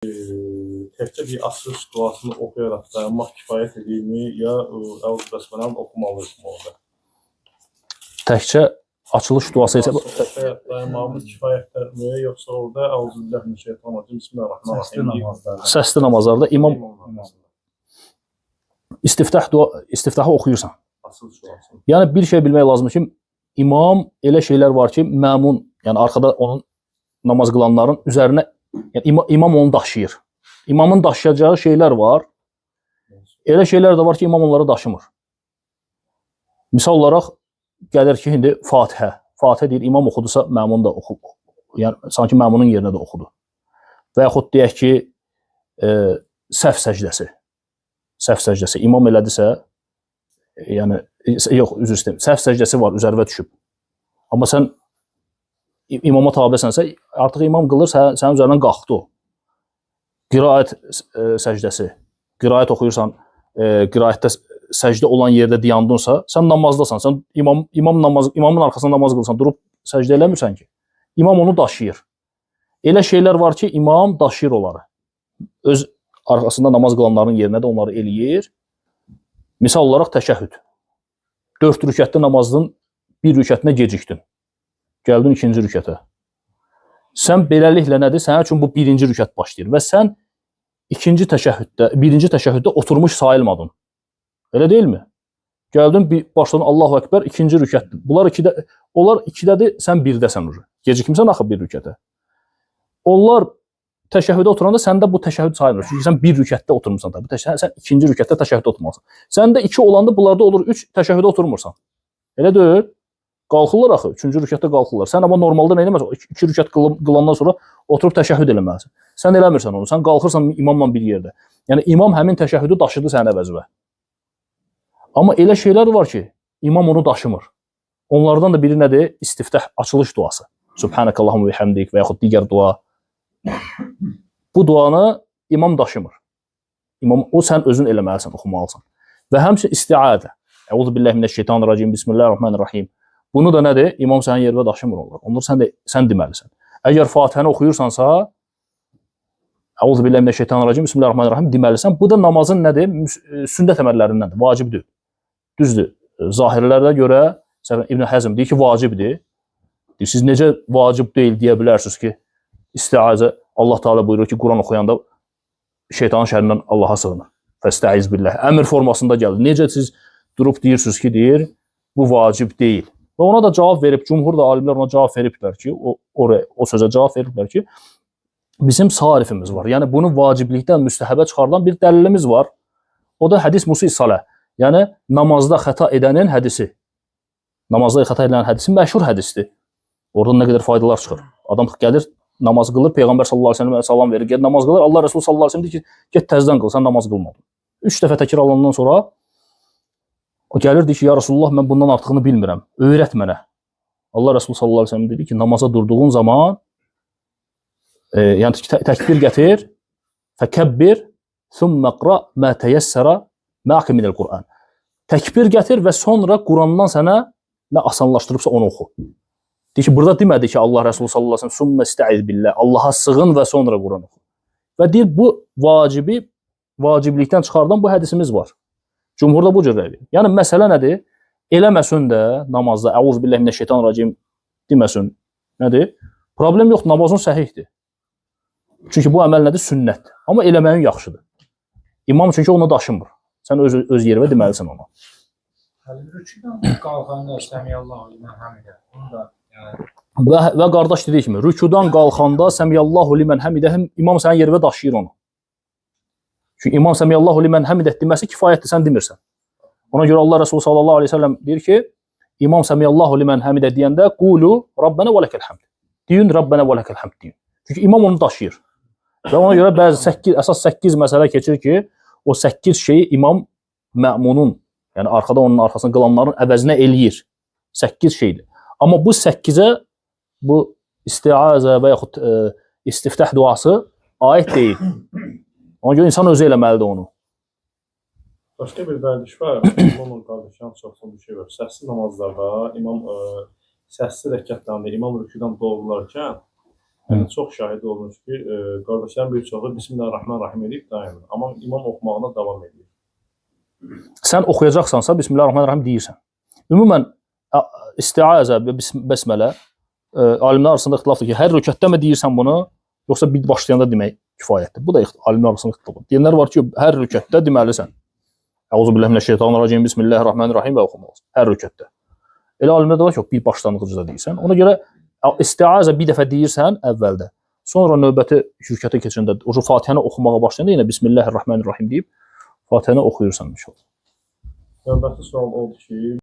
Təkcə bir açılış duasını oxuyaraq dayanmaq kifayət edirmi, ya Əvuz Bəsmələni oxumalıyıq orada? Təkcə açılış duası isə dayanmağımız kifayətdirmi, yoxsa orada Əuzubillahimineşşeytanirracim Bismillahirrahmanirrahim səsli namazlarda imam istiftahı oxuyursan. açılış duasını. Yəni bir şey bilmək lazımdır ki, imam elə şeylər var ki, məmun, yəni arxada onun namaz qılanların üzərinə, yəni imam onu daşıyır. İmamın daşıyacağı şeylər var. Elə şeylər də var ki, imam onları daşımır. Misal olaraq gəlir ki, indi Fatihə. Fatihə deyir, imam oxudusa, məmun da oxu. Yəni sanki məmunun yerinə də oxudu. Və yaxud deyək ki, səhv səcdəsi. Səhv səcdəsi imam elədisə, yəni yox, üzr istəyirəm. Səhv səcdəsi var, üzərinə düşüb. Amma sən imama tabesənsə, artıq imam qılır, sənin üzərindən qalxdı o. Qiraət səcdəsi. Qiraət oxuyursan, qiraətdə səcdə olan yerdə diyandınsa, sən namazdasan. Sən imamın arxasında namaz qılsan, durub səcdə eləmirsən ki. İmam onu daşıyır. Elə şeylər var ki, imam daşıyır onları. Öz arxasında namaz qılanların yerinə də onları eləyir. Misal olaraq təşəhhüd. 4 rükətli namazın 1 rükətinə gecikdin. Gəldin 2-ci rükətə. Sən beləliklə nədir? Sənin üçün bu 1-ci rükət başlayır və sən 1-ci təşəhhüddə oturmuş sayılmadın. Elə deyilmi? Gəldin, başladın Allahu Əkbər, 2-ci rükətdir. Onlar 2-dədir, sən 1-dəsən. Gecikmirsən axı 1 rükətə. Onlar təşəhhüdə oturanda səndə bu təşəhhüd sayılmır. Çünki sən 1 rükətdə oturmursan tabii. Sən 2-ci rükətdə təşəhhüdə oturmalısan. Səndə 2 olanda bunlarda olur 3 təşəhhüdə oturmursan. Elə deyil? Qalxırlar axı, 3-cü rükətdə qalxırlar. Sən amma normalda nə eləməlisən? 2 rükət qılandan sonra oturub təşəhhüd eləməlisən. Sən eləmirsən onu. Sən qalxırsan imamla bir yerdə. Yəni imam həmin təşəhhüdü daşıdı sənin əvəzivə. Amma elə şeylər var ki, imam onu daşımır. Onlardan da biri nədir? İstiftah, açılış duası. Subhanakallahumma və bihamdik və yaxud digər dua. Bu duanı imam daşımır. O sən özün eləməlisən, oxumalısan. Və həmçinin istiadə. Əuzubillahimineşşeytanirracim, Bismillahirrahmanirrahim. Bunu da nədir? İmam sənin yerinə daşımır onlar. Onları sən deməlisən. Əgər Fatihəni oxuyursansa, Əuzubillahimineşşeytanirracim, Bismillahirrahmanirrahim deməlisən. Bu da namazın nədir? Sünnət əməllərindəndir, vacib deyil. Düzdür. Zahirlərə görə İbn Həzm deyir ki, vacibdir. Siz necə vacib deyil deyə bilərsiniz ki, istiazə Allah Teala buyurur ki, Quran oxuyanda şeytanın şərrindən Allaha sığınır. Fəstəiz billah. Əmr formasında gəlir. Necə siz durub deyirsiniz ki, deyir, bu vacib deyil. Və ona da cavab verib, cümhur da alimlər ona cavab veriblər ki, o sözə cavab veriblər ki, bizim sarifimiz var. Yəni bunu vaciblikdən müstəhəbə çıxardan bir dəlilimiz var. O da hədis musi salə. Yəni namazda xəta edənin hədisi. Namazda xəta edənin hədisi məşhur hədisdir. Oradan nə qədər faydalar çıxır. Adam gəlir, namaz qılır, Peyğəmbər sallallahu əleyhi və səlləmə salam verir, gəlir namaz qılır. Allah Rəsulü sallallahu əleyhi və səlləm deyir ki, get təzədən qıl, sən namaz qılmadın. 3 dəfə təkrarlanandan sonra o gəlir deyir ki, ya Rasulullah, mən bundan artığını bilmirəm. Öyrət mənə. Allah Rəsulü sallallahu əleyhi və səlləm dedi ki, namaza durduğun zaman yəni təkbir gətir, fəkəbbir, thumma qra ma teyəssərə ma'aka minəl Qur'an. Təkbir gətir və sonra Qurandan sənə nə asanlaşdırıbsa onu oxu. Deyir ki, burada demədi ki, Allah Rəsulü sallallahu əleyhi və səlləm "Summa istəiz billah", Allaha sığın və sonra Quran oxu. Və deyir, bu vaciblikdən çıxardan bu hədisimiz var. Cümhurda bu cür rəy verir. Yəni məsələ nədir? Eləməsin də namazda Əuzubillahimineşşeytanirracim deməsin. Nədir? Problem yoxdur, namazın səhihdir. Çünki bu əməl nədir? Sünnətdir. Amma eləməyin yaxşıdır. İmam çünki onu daşımır. Sən öz yerində deməlisən ona. Rüküdən qalxanda Səmiyallahu limen hamidə. Bunu da Və qardaş dediyi kimi, rükudan qalxanda Səmiyallahu limen hamidə imam sənin yerində daşıyır onu. Çünki imam Səmiyallahu limen hamidə deməsi kifayətdir, sən demirsən. Ona görə Allah Rəsulü sallallahu əleyhi və səlləm deyir ki, imam Səmiyallahu limen hamidə deyəndə qulu Rabbənə və ləkəl həmd. Deyin Rabbənə və ləkəl həmd deyin. Çünki imam onu daşıyır. Və ona görə bəzi əsas 8 məsələ keçir ki, o 8 şeyi imam məmunun, yəni arxada onun arxasında qılanların əvəzinə eləyir. 8 şeydir. Amma bu 8-ə bu istiazə və yaxud istiftah duası aid deyil. Ona görə insan özü eləməlidir onu. Başqa bir vərdiş var. İmamın qardaşlarının çoxsun bir şey var. Səssiz namazlarda imam səssiz rəkətlərində imam rüküdən doğrularkən Yəni, çox şahid olmuş ki, qardaşların bir çoxu Bismillahirrahmanirrahim edib dayanır. Amma imam oxumağına davam edir. Sən oxuyacaqsansa Bismillahirrahmanirrahim deyirsən. Ümumən istiazə və bəsmələ alimlər arasında ixtilafdır ki, hər rükətdə mi deyirsən bunu, yoxsa bir başlayanda demək kifayətdir. Bu da alimlər arasında ixtilafdır. Deyənlər var ki, hər rükətdə deməlisən. Əuzubillahimineşşeytanirracim, Bismillahirrahmanirrahim və oxumalısın. Hər rükətdə. Elə alimlər də var ki, bir başlanğıcda deyirsən. Ona görə istiazə bir dəfə deyirsən əvvəldə. Sonra növbəti rükətə keçəndə Fatihəni oxumağa başlayanda yenə Bismillahirrahmanirrahim deyib Fatihəni oxuyursan inşallah. Növbəti sual oldu ki,